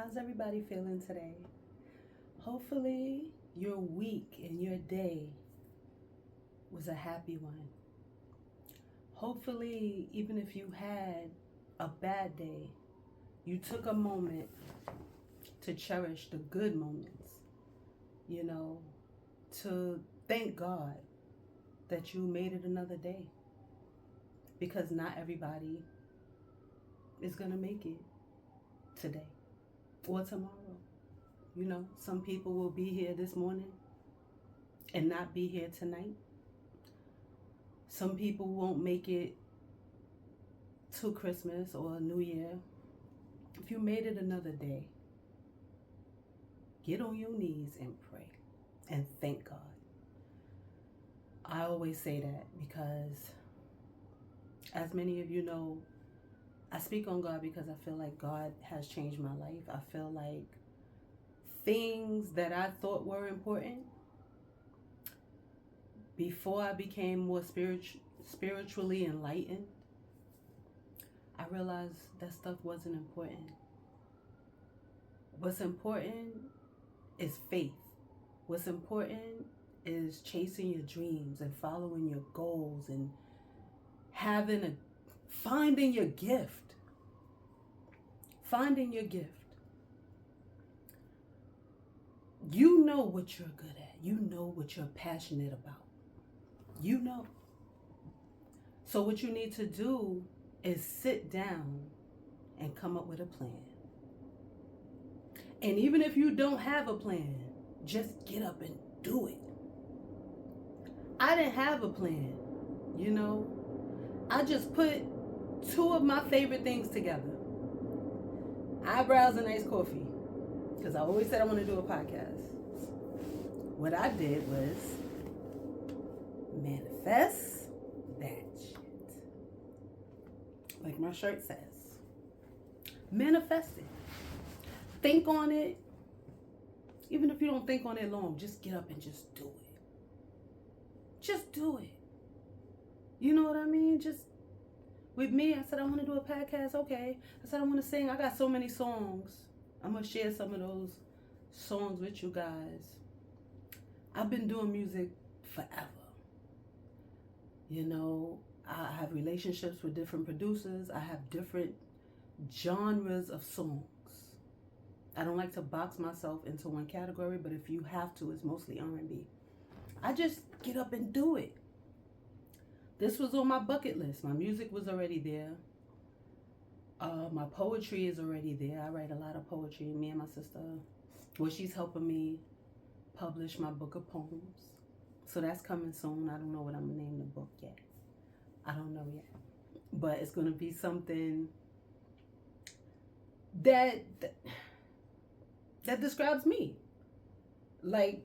How's everybody feeling today? Hopefully, your week and your day was a happy one. Hopefully, even if you had a bad day, you took a moment to cherish the good moments, you know, to thank God that you made it another day. Because not everybody is going to make it today or tomorrow. Some people will be here this morning and not be here tonight. Some people won't make it to Christmas or New Year. If you made it another day, get on your knees and pray and thank God. I always say that because, as many of you know, I speak on God because I feel like God has changed my life. I feel like things that I thought were important before I became more spiritually enlightened, I realized that stuff wasn't important. What's important is faith. What's important is chasing your dreams and following your goals and finding your gift. Finding your gift. You know what you're good at. You know what you're passionate about. You know. So what you need to do is sit down and come up with a plan. And even if you don't have a plan, just get up and do it. I didn't have a plan, I just put two of my favorite things together. Eyebrows and iced coffee. Because I always said I want to do a podcast. What I did was manifest that shit. Like my shirt says. Manifest it. Think on it. Even if you don't think on it long, just get up and just do it. Just do it. You know what I mean? Just with me, I said I want to do a podcast. Okay. I said I want to sing. I got so many songs. I'm going to share some of those songs with you guys. I've been doing music forever. I have relationships with different producers. I have different genres of songs. I don't like to box myself into one category, but if you have to, it's mostly R&B. I just get up and do it. This was on my bucket list. My music was already there. My poetry is already there. I write a lot of poetry. Me and my sister, she's helping me publish my book of poems. So that's coming soon. I don't know what I'm going to name the book yet. I don't know yet. But it's going to be something that describes me. Like,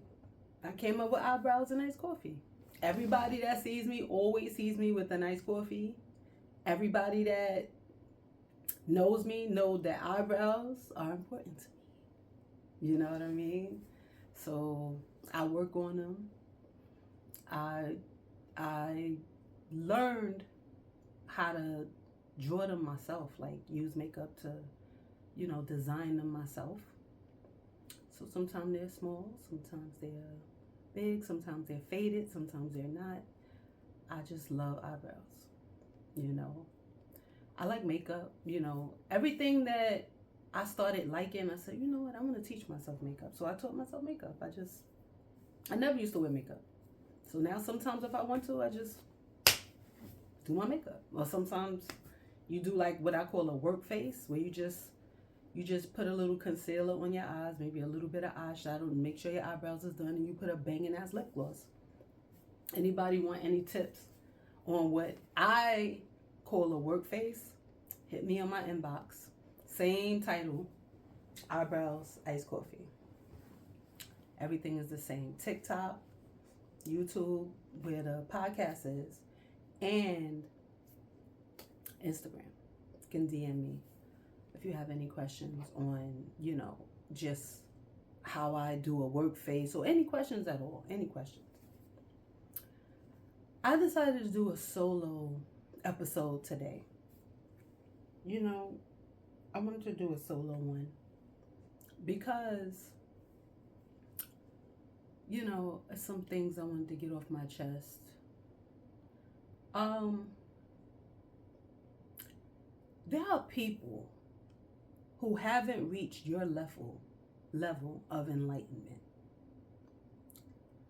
I came up with eyebrows and iced coffee. Everybody that sees me always sees me with a nice coffee. Everybody that knows me knows that eyebrows are important to me. You know what I mean? So I work on them. I learned how to draw them myself, like use makeup to, design them myself. So sometimes they're small, sometimes they're big, sometimes they're faded, sometimes they're not. I just love eyebrows, I like makeup, everything that I started liking, I said, you know what, I want to teach myself makeup. So I taught myself makeup. I never used to wear makeup. So now sometimes if I want to, I just do my makeup. Or sometimes you do like what I call a work face, where you just put a little concealer on your eyes, maybe a little bit of eyeshadow, and make sure your eyebrows is done, and you put a banging ass lip gloss. Anybody want any tips on what I call a work face? Hit me on my inbox. Same title, eyebrows, iced coffee. Everything is the same. TikTok, YouTube, where the podcast is, and Instagram. You can DM me if you have any questions on, just how I do a work face, or any questions at all. Any questions. I decided to do a solo episode today. I wanted to do a solo one. because, some things I wanted to get off my chest. Um, there are people who haven't reached your level of enlightenment.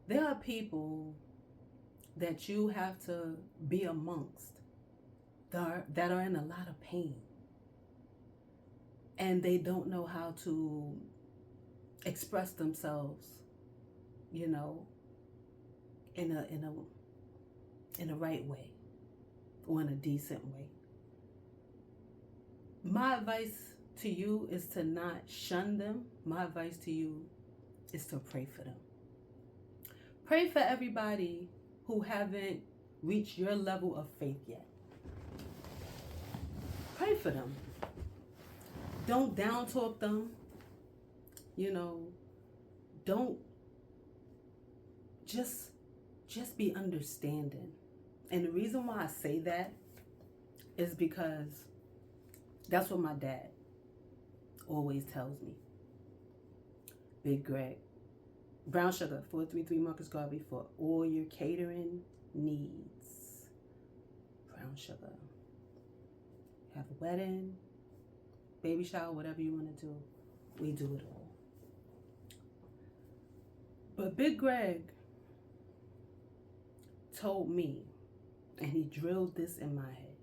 There are people that you have to be amongst that are in a lot of pain, and they don't know how to express themselves, in a right way or in a decent way. My advice to you is to not shun them. My advice to you is to pray for them. Pray for everybody who haven't reached your level of faith yet. Pray for them. Don't down talk them. Don't just be understanding. And the reason why I say that is because that's what my dad always tells me. Big Greg, Brown Sugar, 433 Marcus Garvey, for all your catering needs. Brown Sugar. Have a wedding, baby shower, whatever you want to do, we do it all. But Big Greg told me, and he drilled this in my head.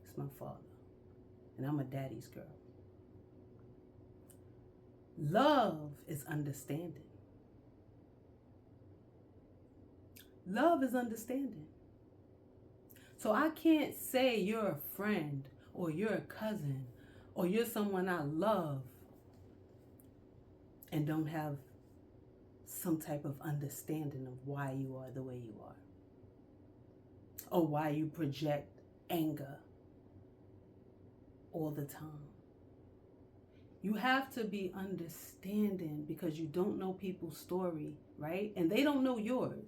It's my father, and I'm a daddy's girl. Love is understanding. Love is understanding. So I can't say you're a friend or you're a cousin or you're someone I love and don't have some type of understanding of why you are the way you are, or why you project anger all the time. You have to be understanding because you don't know people's story, right? And they don't know yours.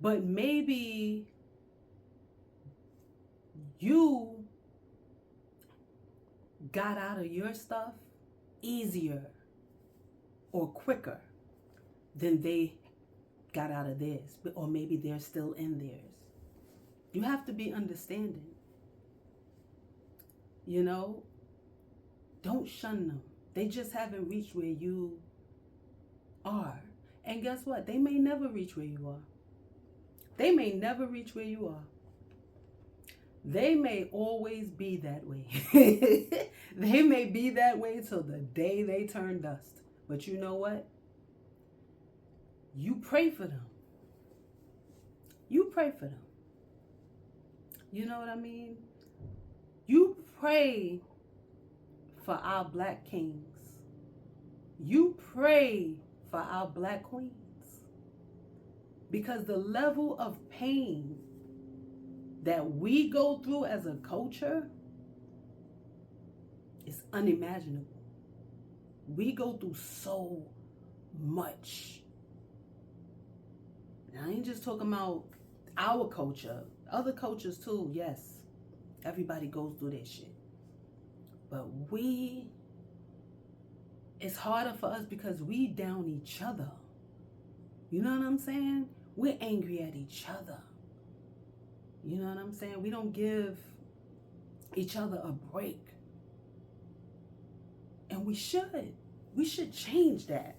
But maybe you got out of your stuff easier or quicker than they got out of theirs, or maybe they're still in theirs. You have to be understanding. Don't shun them. They just haven't reached where you are. And guess what? They may never reach where you are. They may never reach where you are. They may always be that way. They may be that way till the day they turn dust. But you know what? You pray for them. You pray for them. You know what I mean? You pray for our black kings. You pray for our black queens. Because the level of pain that we go through as a culture is unimaginable. We go through so much. And I ain't just talking about our culture. Other cultures too, yes. Everybody goes through that shit. But it's harder for us because we down each other. You know what I'm saying? We're angry at each other. You know what I'm saying? We don't give each other a break. And we should. We should change that.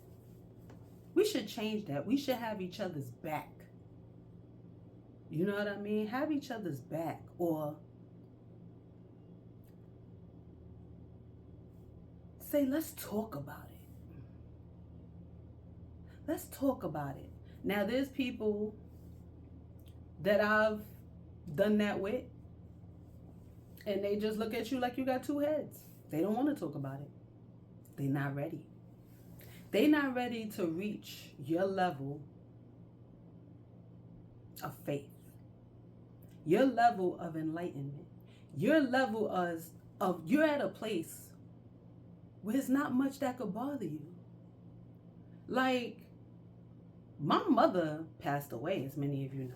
We should change that. We should have each other's back. You know what I mean? Have each other's back. Or say, let's talk about it. Let's talk about it. Now, there's people that I've done that with, and they just look at you like you got two heads. They don't want to talk about it. They're not ready. They're not ready to reach your level of faith, your level of enlightenment, your level of you're at a place where there's not much that could bother you. Like, my mother passed away, as many of you know.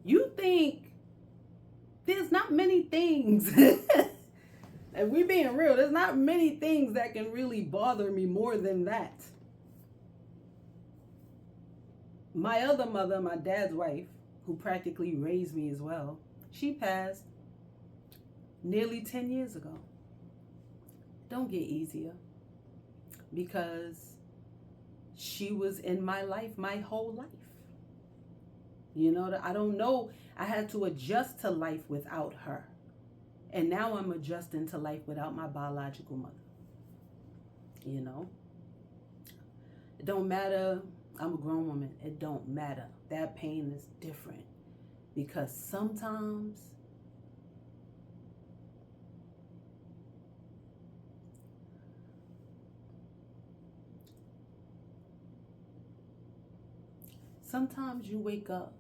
You think there's not many things If we being real, there's not many things that can really bother me more than that. My other mother, my dad's wife, who practically raised me as well, she passed nearly 10 years ago. Don't get easier, because she was in my life my whole life. You know, I don't know. I had to adjust to life without her. And now I'm adjusting to life without my biological mother. You know, it don't matter. I'm a grown woman. It don't matter. That pain is different, because sometimes you wake up,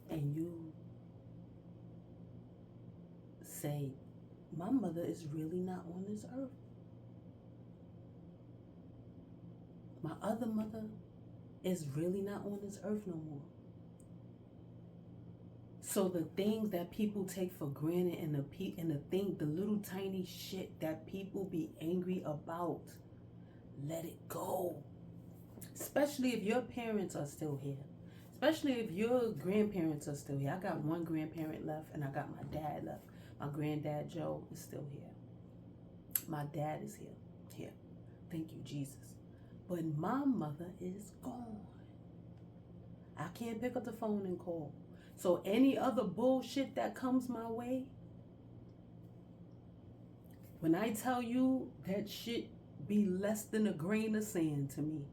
and you say, my mother is really not on this earth. My other mother is really not on this earth no more. So the things that people take for granted, and the little tiny shit that people be angry about, let it go. Especially if your parents are still here. Especially if your grandparents are still here. I got one grandparent left, and I got my dad left. My granddad Joe is still here. My dad is here. Here. Thank you, Jesus. But my mother is gone. I can't pick up the phone and call. So any other bullshit that comes my way, when I tell you that shit be less than a grain of sand to me.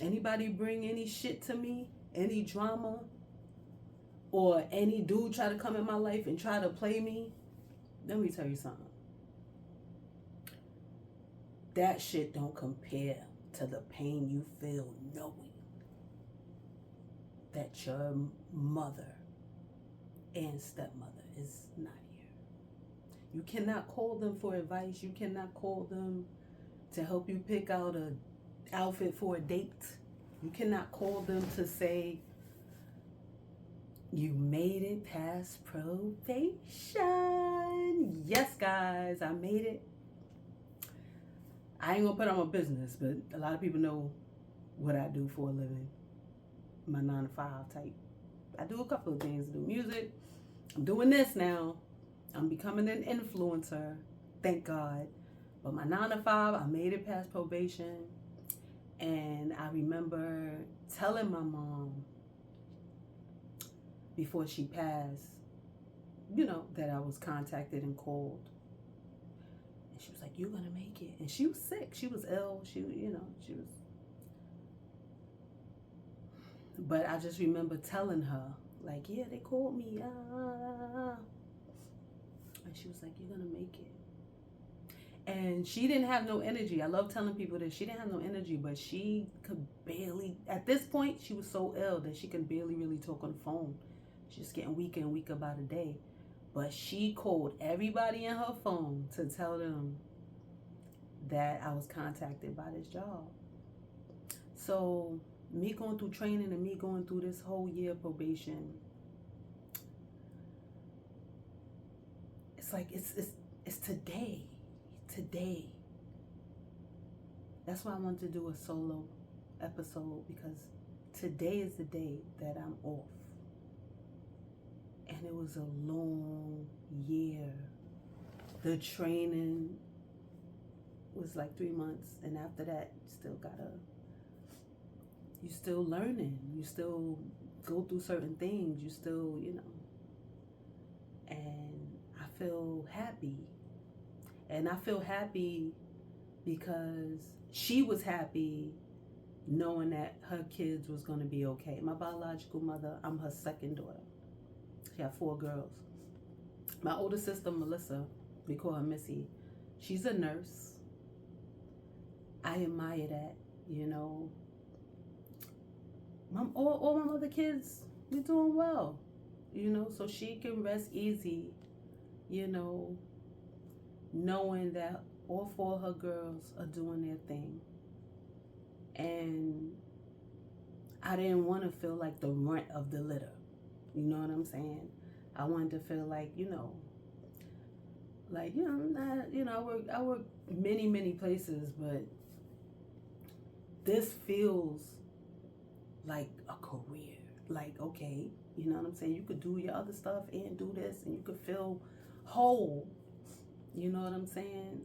Anybody bring any shit to me, any drama, or any dude try to come in my life and try to play me, let me tell you something. That shit don't compare to the pain you feel knowing that your mother and stepmother is not here. You cannot call them for advice. You cannot call them to help you pick out a outfit for a date. You cannot call them to say, you made it past probation. Yes, guys, I made it. I ain't gonna put on my business, but a lot of people know what I do for a living. My 9 to 5 type. I do a couple of things. I do music. I'm doing this now. I'm becoming an influencer. Thank God. But my 9 to 5, I made it past probation. And I remember telling my mom before she passed, you know, that I was contacted and called. And she was like, you're going to make it. And she was sick. She was ill. She was. But I just remember telling her, like, yeah, they called me. And she was like, you're going to make it. And she didn't have no energy. I love telling people that she didn't have no energy, but she could barely, at this point, she was so ill that she could barely really talk on the phone. She's getting weaker and weaker by the day. But she called everybody in her phone to tell them that I was contacted by this job. So me going through training and me going through this whole year of probation, it's like it's today. That's why I wanted to do a solo episode, because today is the day that I'm off. And it was a long year. The training was like 3 months, and after that, you still learning. You still go through certain things. You still, and I feel happy. And I feel happy because she was happy knowing that her kids was going to be okay. My biological mother, I'm her second daughter. She had 4 girls. My older sister, Melissa, we call her Missy, she's a nurse. I admire that, all my other kids, we're doing well, so she can rest easy, knowing that all 4 of her girls are doing their thing. And I didn't want to feel like the runt of the litter. You know what I'm saying? I wanted to feel like, I work many, many places, but this feels like a career. Like, okay, you know what I'm saying? You could do your other stuff and do this, and you could feel whole. You know what I'm saying?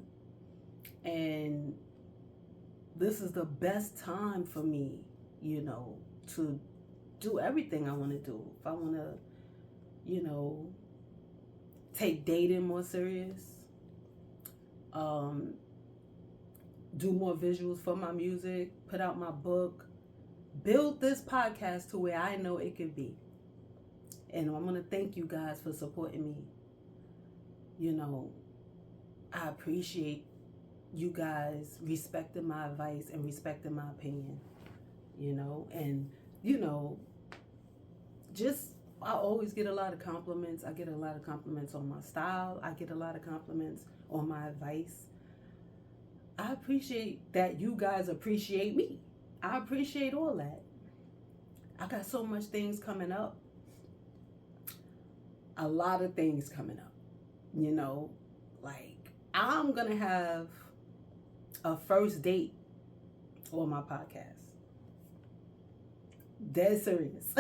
And this is the best time for me, to do everything I want to do. If I want to, take dating more serious, do more visuals for my music, put out my book, build this podcast to where I know it could be. And I want to thank you guys for supporting me. I appreciate you guys respecting my advice and respecting my opinion, and, just, I always get a lot of compliments. I get a lot of compliments on my style. I get a lot of compliments on my advice. I appreciate that you guys appreciate me. I appreciate all that. I got so much things coming up. A lot of things coming up. Like, I'm going to have a first date on my podcast. Dead serious.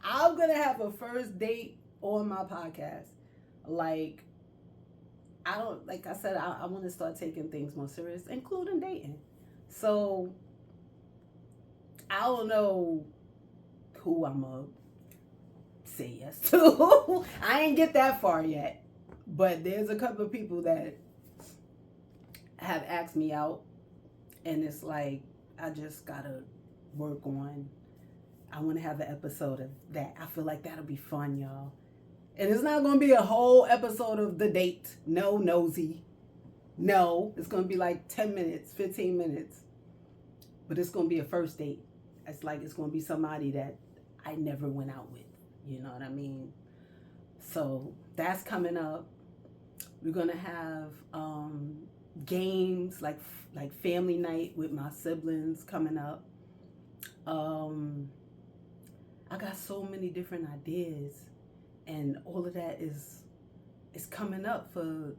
I'm going to have a first date on my podcast. Like, like I said, I want to start taking things more serious, including dating. So, I don't know who I'm going to say yes to. I ain't get that far yet. But there's a couple of people that have asked me out. And it's like, I just got to work on. I want to have an episode of that. I feel like that'll be fun, y'all. And it's not going to be a whole episode of the date. No, nosy. No, it's going to be like 10 minutes, 15 minutes. But it's going to be a first date. It's like it's going to be somebody that I never went out with. You know what I mean? So that's coming up. We're going to have games like family night with my siblings coming up. I got so many different ideas, and all of that is coming up for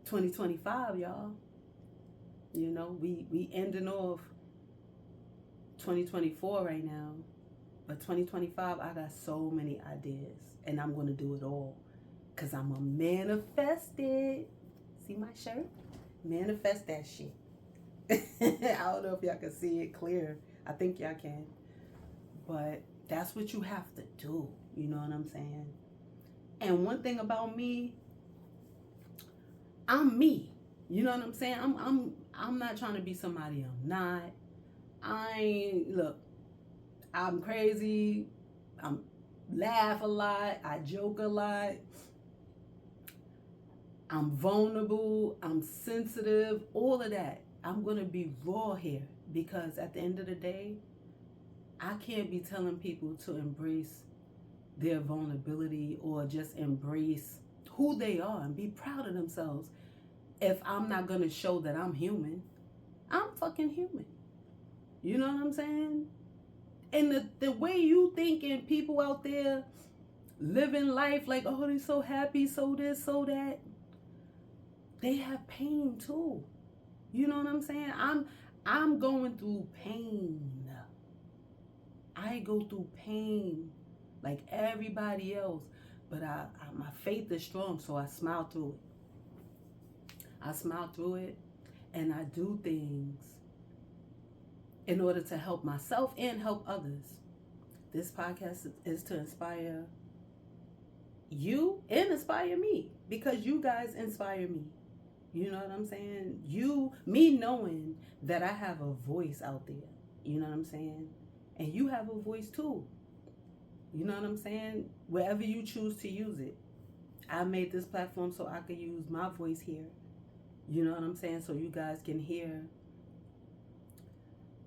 2025, y'all. We ending off 2024 right now, but 2025 I got so many ideas, and I'm gonna do it all, cause I'm a manifested. See my shirt? Manifest that shit. I don't know if y'all can see it clear. I think y'all can, but that's what you have to do. You know what I'm saying? And one thing about me, I'm me. You know what I'm saying? I'm not trying to be somebody I'm not. I'm crazy. I laugh a lot. I joke a lot. I'm vulnerable. I'm sensitive. All of that. I'm going to be raw here, because at the end of the day, I can't be telling people to embrace their vulnerability or just embrace who they are and be proud of themselves if I'm not going to show that I'm human. I'm fucking human. You know what I'm saying? And the way you thinking people out there living life like, oh, they're so happy, so this, so that, they have pain too. You know what I'm saying? I'm going through pain. I go through pain like everybody else, but my faith is strong, so I smile through it. I smile through it, and I do things in order to help myself and help others. This podcast is to inspire you and inspire me, because you guys inspire me. You know what I'm saying? Me knowing that I have a voice out there. You know what I'm saying? And you have a voice too. You know what I'm saying? Wherever you choose to use it. I made this platform so I could use my voice here. You know what I'm saying? So you guys can hear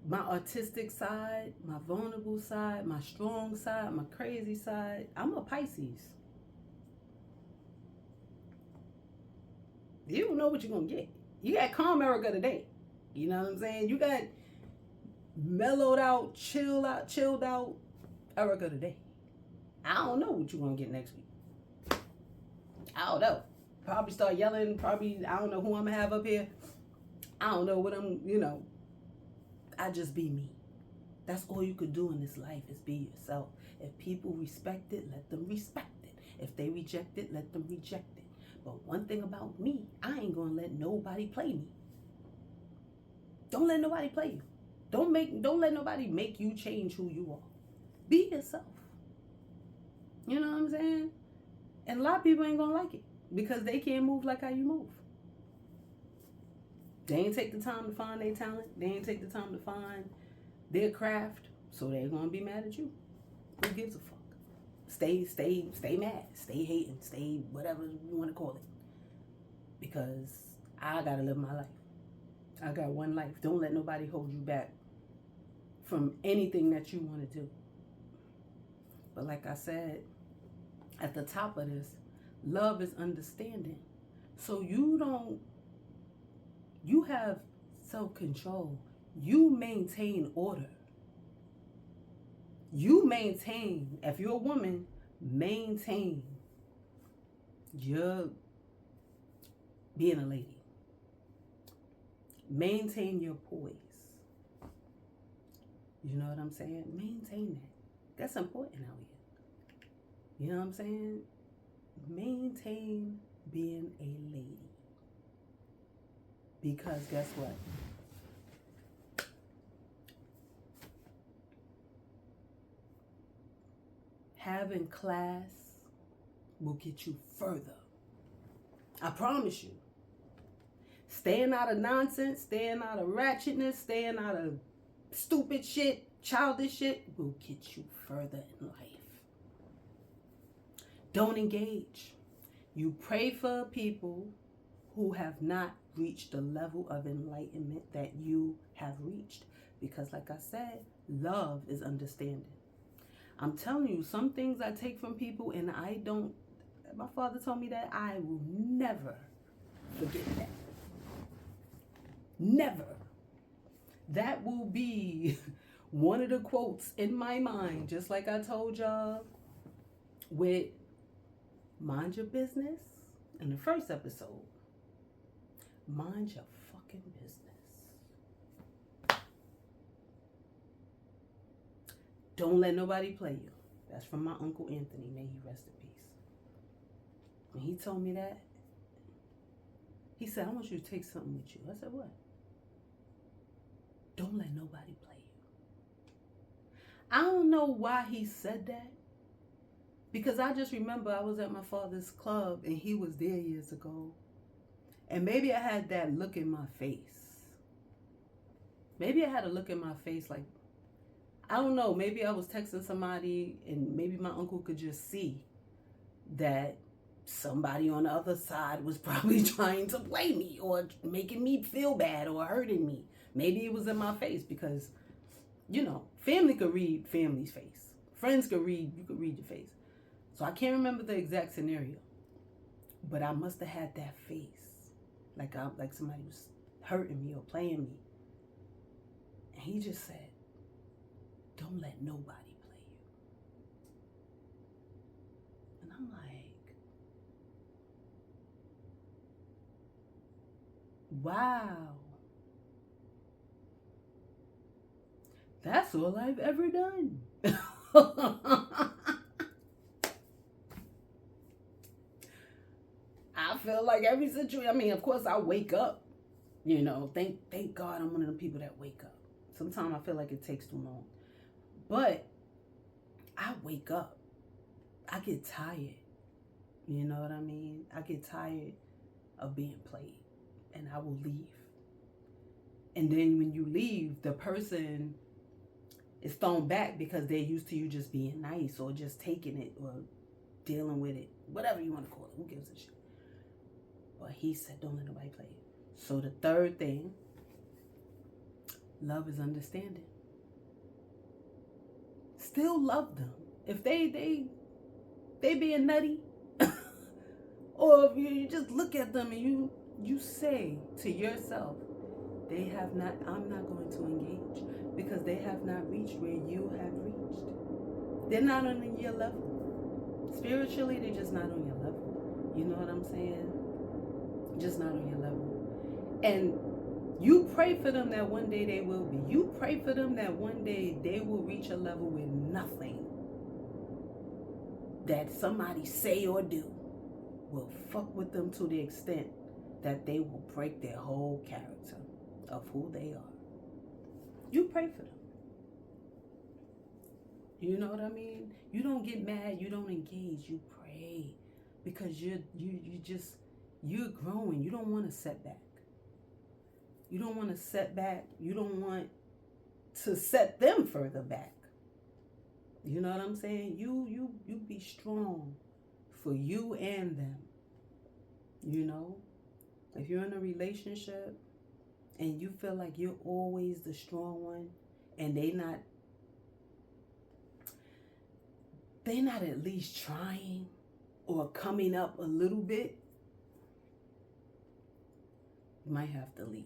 my artistic side, my vulnerable side, my strong side, my crazy side. I'm a Pisces. You don't know what you're going to get. You got calm Erica today. You know what I'm saying? You got mellowed out, chilled out Erica today. I don't know what you're gonna get next week. I don't know. Probably start yelling. Probably, I don't know who I'm gonna have up here. I don't know what I just be me. That's all you could do in this life is be yourself. If people respect it, let them respect it. If they reject it, let them reject it. But one thing about me, I ain't gonna let nobody play me. Don't let nobody play you. Don't let nobody make you change who you are. Be yourself. You know what I'm saying? And a lot of people ain't gonna like it because they can't move like how you move. They ain't take the time to find their talent. They ain't take the time to find their craft. So they're gonna be mad at you. Who gives a fuck? Stay mad. Stay hating. Stay whatever you want to call it. Because I gotta live my life. I got one life. Don't let nobody hold you back from anything that you want to do. But like I said at the top of this, love is understanding. So you have self-control. You maintain order. You maintain, if you're a woman, maintain your being a lady. Maintain your poise. You know what I'm saying? Maintain that. That's important out here. You know what I'm saying? Maintain being a lady. Because guess what? Having class will get you further. I promise you. Staying out of nonsense, staying out of ratchetness, staying out of stupid shit, childish shit will get you further in life. Don't engage. You pray for people who have not reached the level of enlightenment that you have reached. Because like I said, love is understanding. I'm telling you, some things I take from people and my father told me that I will never forget that. Never. That will be one of the quotes in my mind, just like I told y'all with mind your business in the first episode. Mind your fucking business. Don't let nobody play you. That's from my Uncle Anthony. May he rest in peace. When he told me that, he said, I want you to take something with you. I said, what? Don't let nobody play you. I don't know why he said that. Because I just remember I was at my father's club and he was there years ago. And maybe I had that look in my face. Maybe I had a look in my face like, I don't know, maybe I was texting somebody and maybe my uncle could just see that somebody on the other side was probably trying to play me or making me feel bad or hurting me. Maybe it was in my face because, family could read family's face. Friends could read, you could read your face. So I can't remember the exact scenario. But I must have had that face. Like somebody was hurting me or playing me. And he just said, don't let nobody play you. And I'm like, wow. That's all I've ever done. I feel like every situation, of course I wake up, thank God I'm one of the people that wake up. Sometimes I feel like it takes too long. But I wake up. I get tired. You know what I mean? I get tired of being played. And I will leave. And then when you leave, the person is thrown back because they're used to you just being nice or just taking it or dealing with it. Whatever you want to call it. Who gives a shit? But he said, don't let nobody play you. So the third thing, love is understanding. Still love them. If they being nutty, or if you just look at them and you say to yourself, I'm not going to engage. because they have not reached where you have reached. They're not on your level. Spiritually, they're just not on your level. You know what I'm saying? Just not on your level. And you pray for them that one day they will be. You pray for them that one day they will reach a level where nothing that somebody say or do will fuck with them to the extent that they will break their whole character of who they are. You pray for them. You know what I mean? You don't get mad. You don't engage. You pray because you're growing. You don't want a setback. You don't want a setback. You don't want to set them further back. You know what I'm saying? You be strong for you and them. You know, if you're in a relationship and you feel like you're always the strong one and they're not at least trying or coming up a little bit, you might have to leave.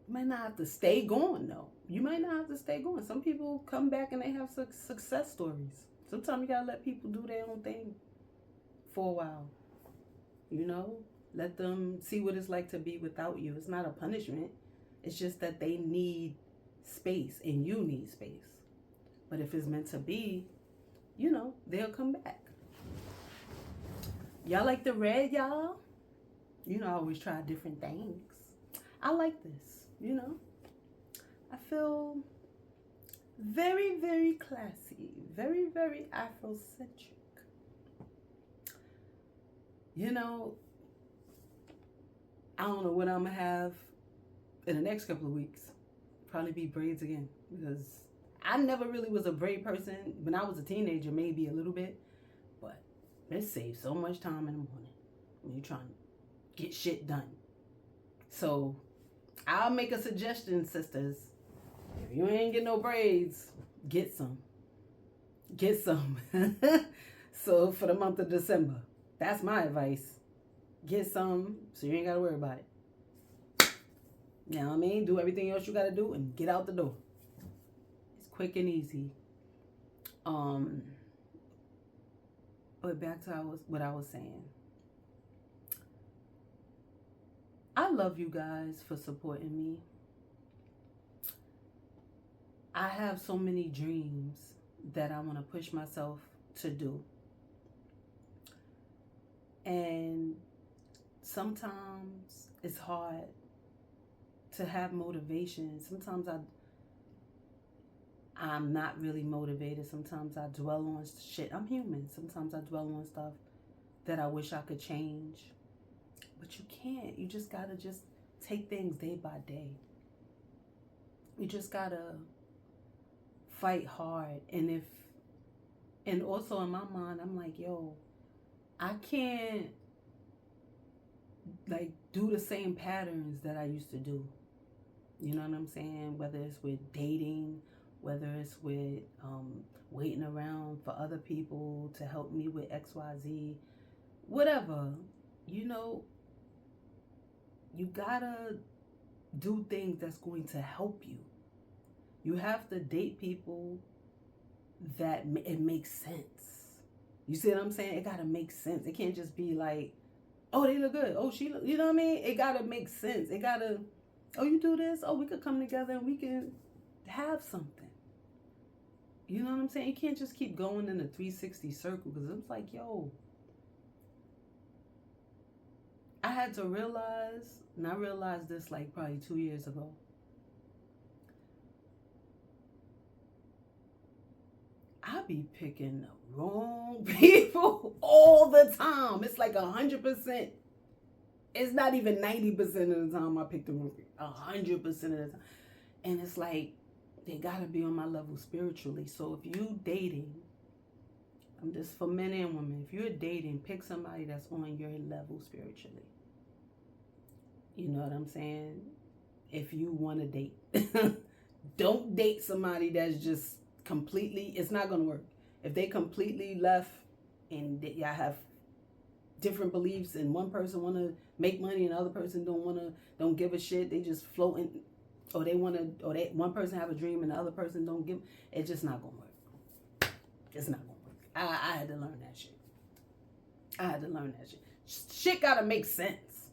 You might not have to stay going though. You might not have to stay going. Some people come back and they have success stories. Sometimes you gotta let people do their own thing for a while. You know, let them see what it's like to be without you. It's not a punishment. It's just that they need space and you need space. But if it's meant to be, you know, they'll come back. Y'all like the red, y'all? You know, I always try different things. I like this, you know. I feel very, very classy, very, very Afrocentric. You know, I don't know what I'm going to have in the next couple of weeks. Probably be braids again because I never really was a braid person. When I was a teenager, maybe a little bit. But it saves so much time in the morning when you're trying to get shit done. So I'll make a suggestion, sisters. If you ain't get no braids, get some. Get some. So for the month of December, that's my advice. Get some so you ain't got to worry about it. You know what I mean? Do everything else you got to do and get out the door. It's quick and easy. But back to what I was saying. I love you guys for supporting me. I have so many dreams that I want to push myself to do. And sometimes it's hard to have motivation. Sometimes I'm not really motivated. Sometimes I dwell on shit. I'm human. Sometimes I dwell on stuff that I wish I could change. But you can't. You just gotta take things day by day. You just gotta fight hard. And also in my mind, I'm like, yo, I can't like do the same patterns that I used to do. You know what I'm saying? Whether it's with dating, whether it's with waiting around for other people to help me with XYZ, whatever. You know, you gotta do things that's going to help you. You have to date people that it makes sense. You see what I'm saying? It gotta make sense. It can't just be like, oh, they look good. Oh, she look, you know what I mean? It gotta make sense. It gotta, oh, you do this. Oh, we could come together and we can have something. You know what I'm saying? You can't just keep going in a 360 circle because it's like, yo, I had to realize, and I realized this like probably 2 years ago. I be picking the wrong people all the time. It's like 100%. It's not even 90% of the time I pick the wrong people. 100% of the time. And it's like, they gotta be on my level spiritually. So if you dating, I'm just for men and women, if you're dating, pick somebody that's on your level spiritually. You know what I'm saying? If you want to date. Don't date somebody that's just completely, it's not going to work. If they completely left and y'all have different beliefs and one person want to make money and the other person don't give a shit, they just floating, or they want to, or they one person have a dream and the other person don't give. It's just not gonna work. It's not gonna work. I had to learn that shit. I had to learn that shit. Shit gotta make sense.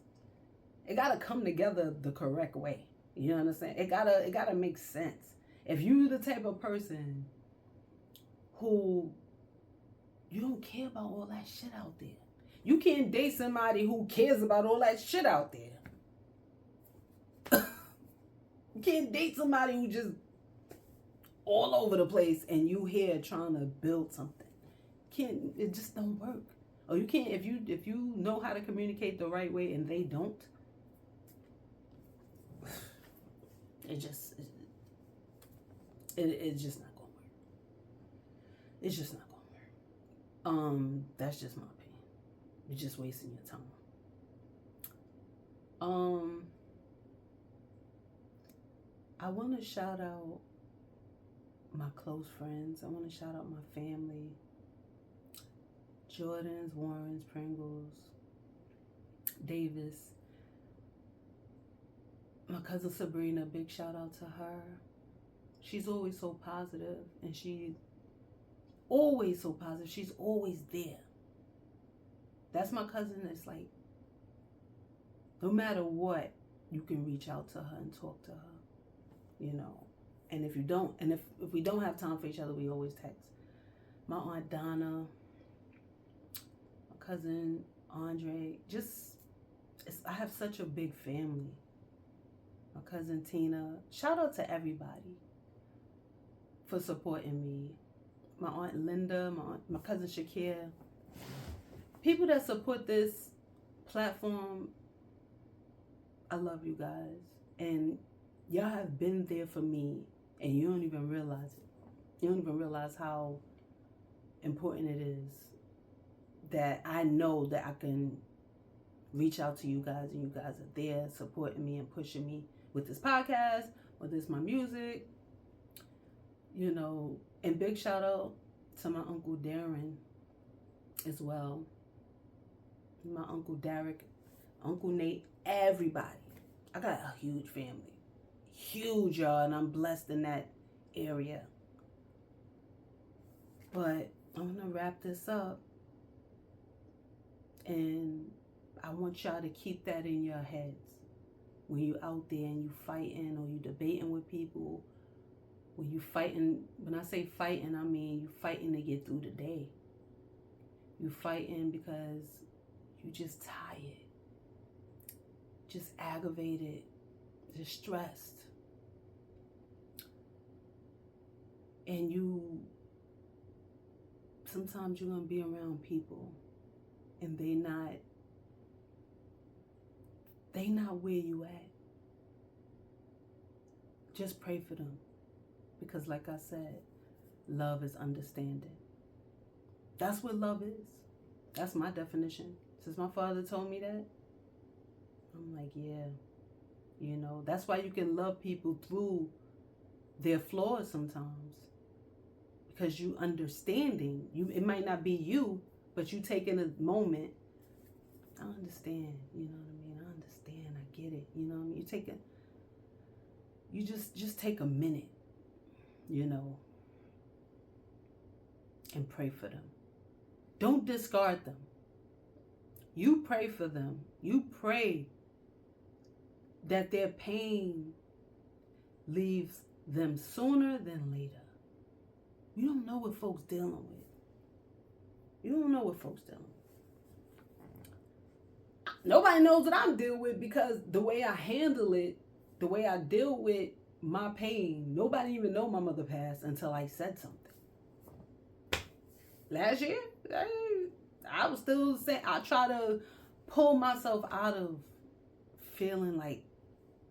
It gotta come together the correct way. You understand? It gotta make sense. If you the type of person who you don't care about all that shit out there, you can't date somebody who cares about all that shit out there. You can't date somebody who just all over the place and you here trying to build something. It just don't work. Or you can't if you know how to communicate the right way and they don't. It's just not gonna work. It's just not gonna work. That's just my opinion. You're just wasting your time. I want to shout out my close friends. I want to shout out my family. Jordans, Warrens, Pringles, Davis. My cousin Sabrina, big shout out to her. She's always so positive, and she's always so positive. She's always there. That's my cousin that's like, no matter what, you can reach out to her and talk to her. You know, and if you don't, and if we don't have time for each other, we always text. My Aunt Donna, my cousin Andre, I have such a big family. My cousin Tina, shout out to everybody for supporting me. My Aunt Linda, my cousin Shakir, people that support this platform, I love you guys. And y'all have been there for me, and you don't even realize it. You don't even realize how important it is that I know that I can reach out to you guys, and you guys are there supporting me and pushing me with this podcast, whether it's my music, you know. And big shout out to my Uncle Darren as well. My Uncle Derek, Uncle Nate, everybody. I got a huge family. Huge, y'all, and I'm blessed in that area. But I'm gonna wrap this up, and I want y'all to keep that in your heads when you out there and you fighting or you debating with people. When you fighting, when I say fighting, I mean you fighting to get through the day. You fighting because you just tired, just aggravated, just stressed. And sometimes you're going to be around people and they not where you at. Just pray for them. Because like I said, love is understanding. That's what love is. That's my definition. Since my father told me that, I'm like, yeah. You know, that's why you can love people through their flaws sometimes. Because you understanding. It might not be you, but you taking a moment. I understand. You know what I mean? I understand. I get it. You know what I mean? You just take a minute, you know, and pray for them. Don't discard them. You pray for them. You pray that their pain leaves them sooner than later. You don't know what folks dealing with. You don't know what folks dealing with. Nobody knows what I'm dealing with because the way I handle it, the way I deal with my pain, nobody even know my mother passed until I said something. Last year, I was still saying, I try to pull myself out of feeling like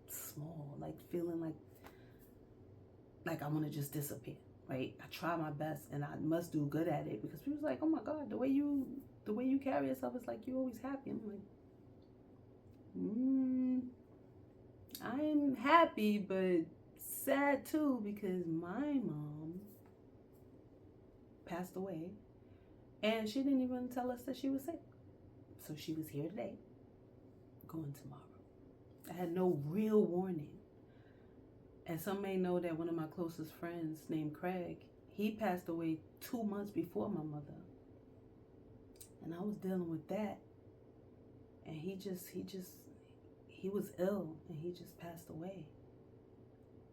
small, like feeling like I want to just disappear, right? I try my best and I must do good at it because people's like, oh my God, the way you carry yourself is like you always happy. I'm like, I'm happy, but sad too because my mom passed away and she didn't even tell us that she was sick. So she was here today, going tomorrow. I had no real warning. And some may know that one of my closest friends named Craig, he passed away 2 months before my mother. And I was dealing with that. And he was ill and he just passed away.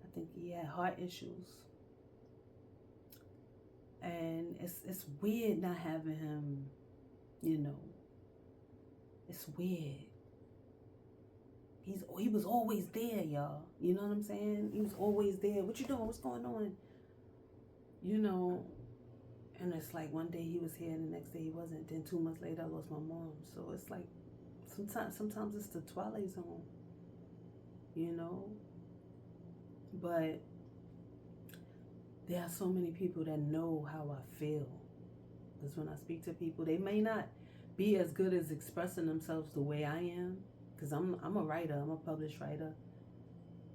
I think he had heart issues. And it's weird not having him, you know. It's weird. He was always there, y'all. You know what I'm saying? He was always there. What you doing? What's going on? You know, and it's like one day he was here and the next day he wasn't. Then 2 months later I lost my mom. So it's like sometimes it's the Twilight Zone. You know? But there are so many people that know how I feel. Because when I speak to people, they may not be as good as expressing themselves the way I am. Because I'm a writer. I'm a published writer.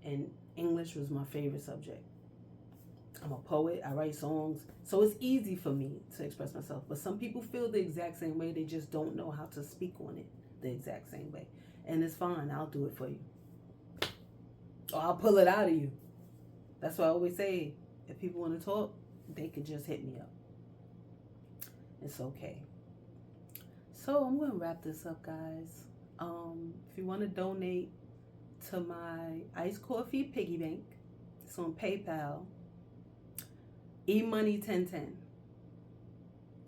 And English was my favorite subject. I'm a poet. I write songs. So it's easy for me to express myself. But some people feel the exact same way. They just don't know how to speak on it the exact same way. And it's fine. I'll do it for you. Or I'll pull it out of you. That's why I always say, if people want to talk, they can just hit me up. It's okay. So I'm going to wrap this up, guys. If you want to donate to my iced coffee piggy bank, it's on PayPal. eMoney1010.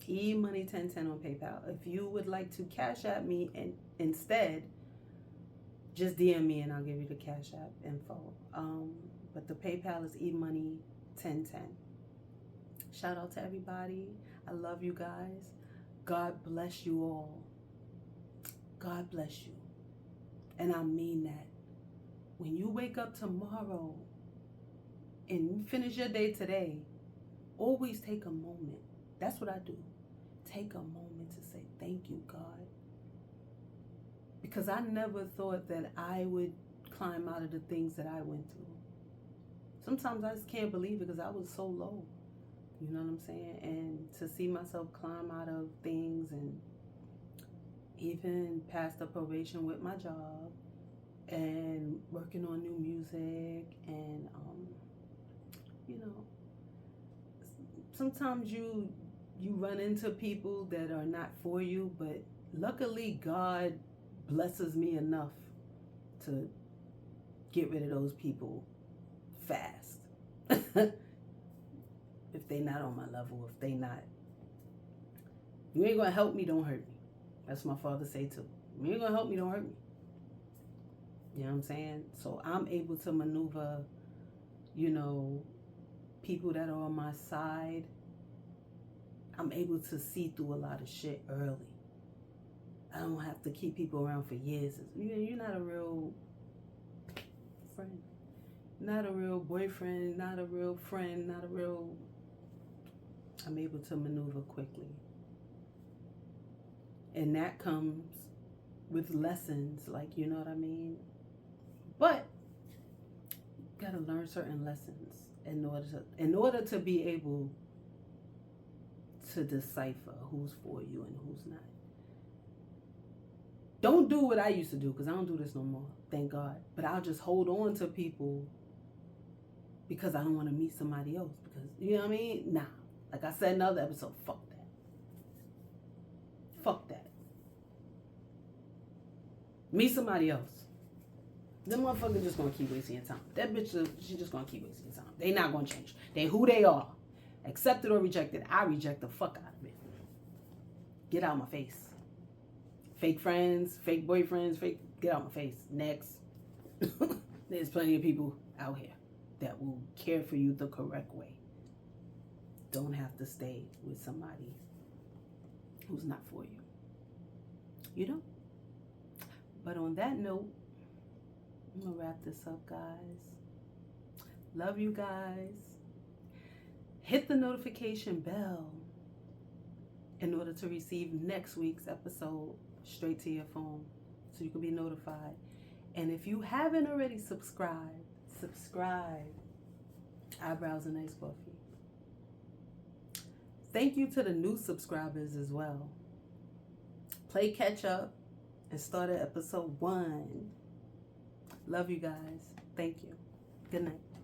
eMoney1010 on PayPal. If you would like to Cash App me and instead, just DM me and I'll give you the Cash App info. But the PayPal is eMoney1010. Shout out to everybody. I love you guys. God bless you all. God bless you. And I mean that. When you wake up tomorrow and you finish your day today, always take a moment. That's what I do. Take a moment to say, thank you, God. Because I never thought that I would climb out of the things that I went through. Sometimes I just can't believe it because I was so low. You know what I'm saying? And to see myself climb out of things and even pass the probation with my job and working on new music and, you know, sometimes you run into people that are not for you, but luckily God blesses me enough to get rid of those people fast. If they not on my level, if they not, you ain't gonna help me, don't hurt me. That's what my father say too. You ain't gonna help me, don't hurt me. You know what I'm saying? So I'm able to maneuver, you know, people that are on my side. I'm able to see through a lot of shit early. I don't have to keep people around for years. You're not a real friend. Not a real boyfriend, not a real friend, not a real... I'm able to maneuver quickly. And that comes with lessons, like, you know what I mean? But you gotta learn certain lessons in order to be able to decipher who's for you and who's not. Don't do what I used to do, because I don't do this no more, thank God. But I'll just hold on to people because I don't want to meet somebody else. Because, you know what I mean? Nah. Like I said in another episode, fuck that. Fuck that. Meet somebody else. Them motherfuckers just gonna keep wasting your time. That bitch, she just gonna keep wasting your time. They not gonna change. They who they are. Accept it or reject it. I reject the fuck out of it. Get out of my face. Fake friends, fake boyfriends, get out of my face. Next. There's plenty of people out here that will care for you the correct way. Don't have to stay with somebody who's not for you. You know? But on that note, I'm going to wrap this up, guys. Love you guys. Hit the notification bell in order to receive next week's episode straight to your phone so you can be notified. And if you haven't already subscribe. Eyebrows and Iced Coffee. Thank you to the new subscribers as well. Play catch up and start at episode 1. Love you guys. Thank you. Good night.